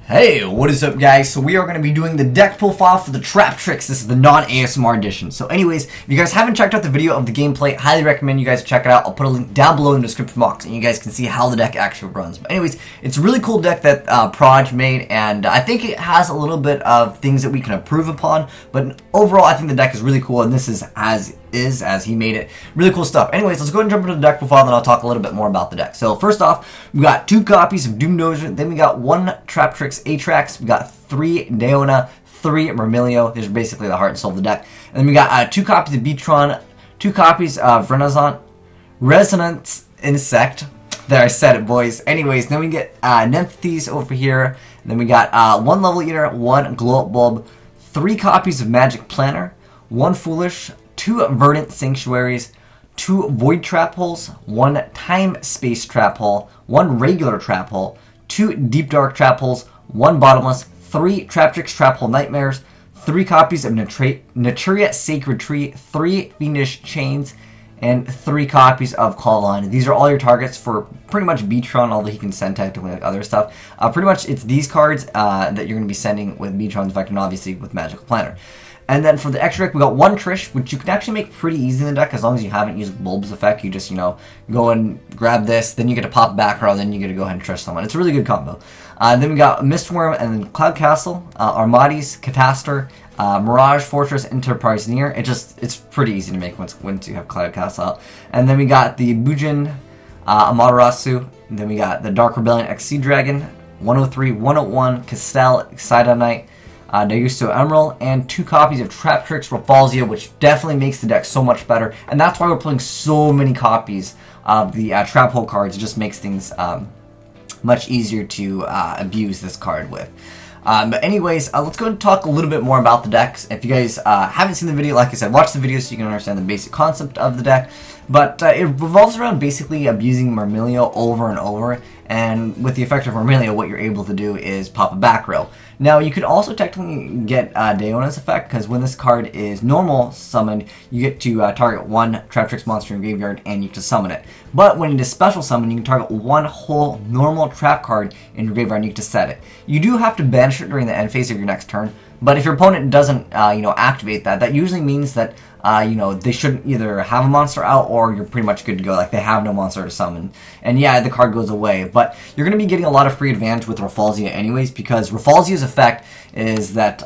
Hey, what is up guys? So we are going to be doing the deck profile for the Traptrix. This is the non-ASMR edition. So anyways, if you guys haven't checked out the video of the gameplay, highly recommend you guys check it out. I'll put a link down below in the description box and you guys can see how the deck actually runs. But anyways, it's a really cool deck that Proj made, and I think it has a little bit of things that we can improve upon. But overall, I think the deck is really cool, and this is as he made it. Really cool stuff. Anyways, let's go ahead and jump into the deck profile, then I'll talk a little bit more about the deck. So first off, we got 2 copies of Doomdozer, then we got 1 Traptrix Atrax, we got 3 Deona, 3 Mermilio. These are basically the heart and soul of the deck. And then we got 2 copies of Beatron, 2 copies of Resonance Insect. There, I said it, boys. Anyways, then we get Nymphthes over here. And then we got 1 Level Eater, 1 Glow Up Bulb, 3 copies of Magic Planner, 1 Foolish, 2 Verdant Sanctuaries, 2 Void Trap Holes, 1 Time Space Trap Hole, 1 Regular Trap Hole, 2 Deep Dark Trap Holes, 1 Bottomless, 3 Traptrix Trap Hole Nightmares, 3 copies of Naturia Sacred Tree, 3 Fiendish Chains, and 3 copies of Call On. These are all your targets for pretty much Beatron, although he can send technically like other stuff. Pretty much it's these cards that you're going to be sending with Beatron's effect, and obviously with Magical Planner. And then for the extra deck, we got 1 Trish, which you can actually make pretty easy in the deck as long as you haven't used Bulb's effect. You just, go and grab this, then you get to pop back row, then you get to go ahead and Trish someone. It's a really good combo. Then we got Mistworm, and then Cloud Castle, Armades, Catastor, Mirage, Fortress, Enterpriseneer. It's pretty easy to make once you have Cloud Castle out. And then we got the Bujin, Amaterasu, and then we got the Dark Rebellion XC Dragon, 103, 101, Castell, Excited Knight, Dagusto Emerald, and 2 copies of Traptrix Raffalsia, which definitely makes the deck so much better. And that's why we're playing so many copies of the Trap Hole cards. It just makes things much easier to abuse this card with. But anyways, let's go and talk a little bit more about the decks. If you guys haven't seen the video, like I said, watch the video so you can understand the basic concept of the deck. But it revolves around basically abusing Mermilio over and over. And with the effect of Mermilio, what you're able to do is pop a back row. Now, you could also technically get Deona's effect, because when this card is normal summoned, you get to target 1 Traptrix monster in your graveyard, and you get to summon it. But when it is special summon, you can target 1 whole normal trap card in your graveyard, and you get to set it. You do have to banish it during the end phase of your next turn, but if your opponent doesn't, activate that, that usually means that they shouldn't either have a monster out or you're pretty much good to go. Like, they have no monster to summon. And yeah, the card goes away. But you're going to be getting a lot of free advantage with Raffalsia anyways, because Raffalsia's effect is that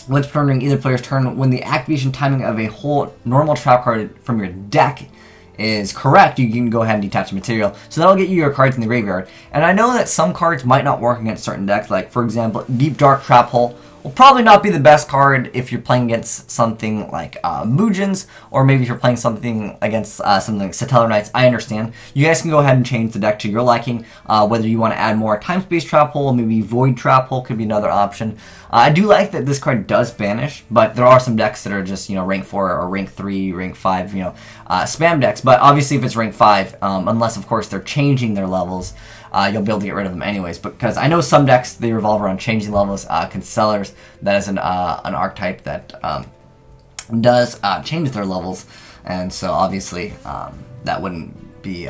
once per turn during either player's turn, when the activation timing of a whole normal trap card from your deck is correct, you can go ahead and detach material. So that'll get you your cards in the graveyard. And I know that some cards might not work against certain decks. Like, for example, Deep Dark Trap Hole will probably not be the best card if you're playing against something like Mujins, or maybe if you're playing something against something like Satellar Knights. I understand. You guys can go ahead and change the deck to your liking, whether you want to add more Time Space Trap Hole, maybe Void Trap Hole could be another option. I do like that this card does banish, but there are some decks that are just, rank 4 or rank 3, rank 5, spam decks. But obviously if it's rank 5, unless of course they're changing their levels, you'll be able to get rid of them anyways. Because I know some decks, they revolve around changing levels. Constellars, that is an archetype that does change their levels, and so obviously that wouldn't be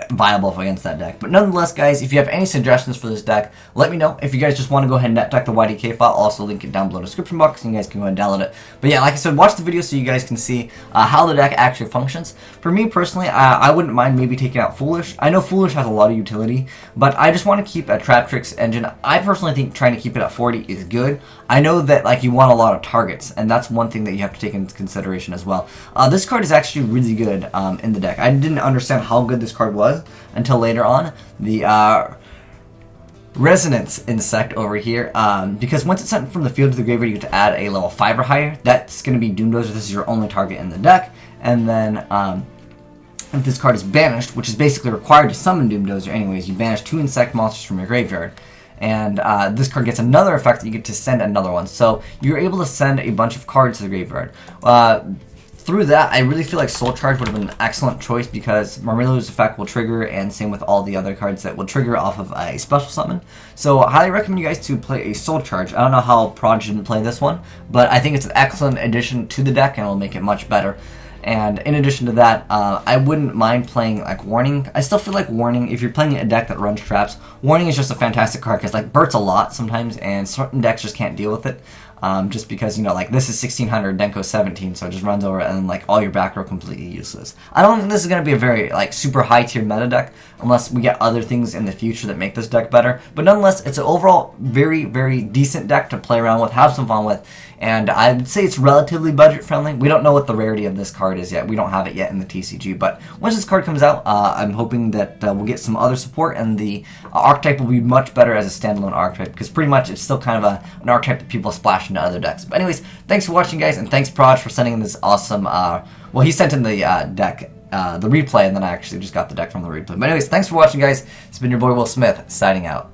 viable against that deck. But nonetheless, guys, if you have any suggestions for this deck, let me know. If you guys just want to go ahead and net deck the YDK file, I'll also link it down below in the description box, and you guys can go ahead and download it. But yeah, like I said, watch the video so you guys can see how the deck actually functions. For me personally, I wouldn't mind maybe taking out Foolish. I know Foolish has a lot of utility, but I just want to keep a Traptrix engine. I personally think trying to keep it at 40 is good. I know that you want a lot of targets, and that's one thing that you have to take into consideration as well. This card is actually really good in the deck. I didn't understand how good this card was until later on. The Resonance Insect over here, because once it's sent from the field to the graveyard, you get to add a level 5 or higher. That's going to be Doomdozer. This is your only target in the deck. And then if this card is banished, which is basically required to summon Doomdozer anyways, you banish 2 insect monsters from your graveyard. And this card gets another effect that you get to send another one. So you're able to send a bunch of cards to the graveyard. Through that, I really feel like Soul Charge would have been an excellent choice, because Mermilio's effect will trigger, and same with all the other cards that will trigger off of a special summon. So I highly recommend you guys to play a Soul Charge. I don't know how Proj didn't play this one, but I think it's an excellent addition to the deck, and it'll make it much better. And in addition to that, I wouldn't mind playing like Warning. I still feel like Warning, if you're playing a deck that runs traps, Warning is just a fantastic card because like Burt's a lot sometimes, and certain decks just can't deal with it. Just because, you know, like this is 1600, Denko 17, so it just runs over it, and like all your back row completely useless. I don't think this is going to be a very like super high tier meta deck unless we get other things in the future that make this deck better. But nonetheless, it's an overall very, very decent deck to play around with, have some fun with, and I would say it's relatively budget friendly. We don't know what the rarity of this card is yet. We don't have it yet in the TCG, but once this card comes out, I'm hoping that we'll get some other support, and the archetype will be much better as a standalone archetype, because pretty much it's still kind of an archetype that people splash into other decks. But anyways, thanks for watching, guys, and thanks Proj for sending in this awesome, well, he sent in the deck, the replay, and then I actually just got the deck from the replay. But anyways, thanks for watching, guys. It's been your boy Will Smith, signing out.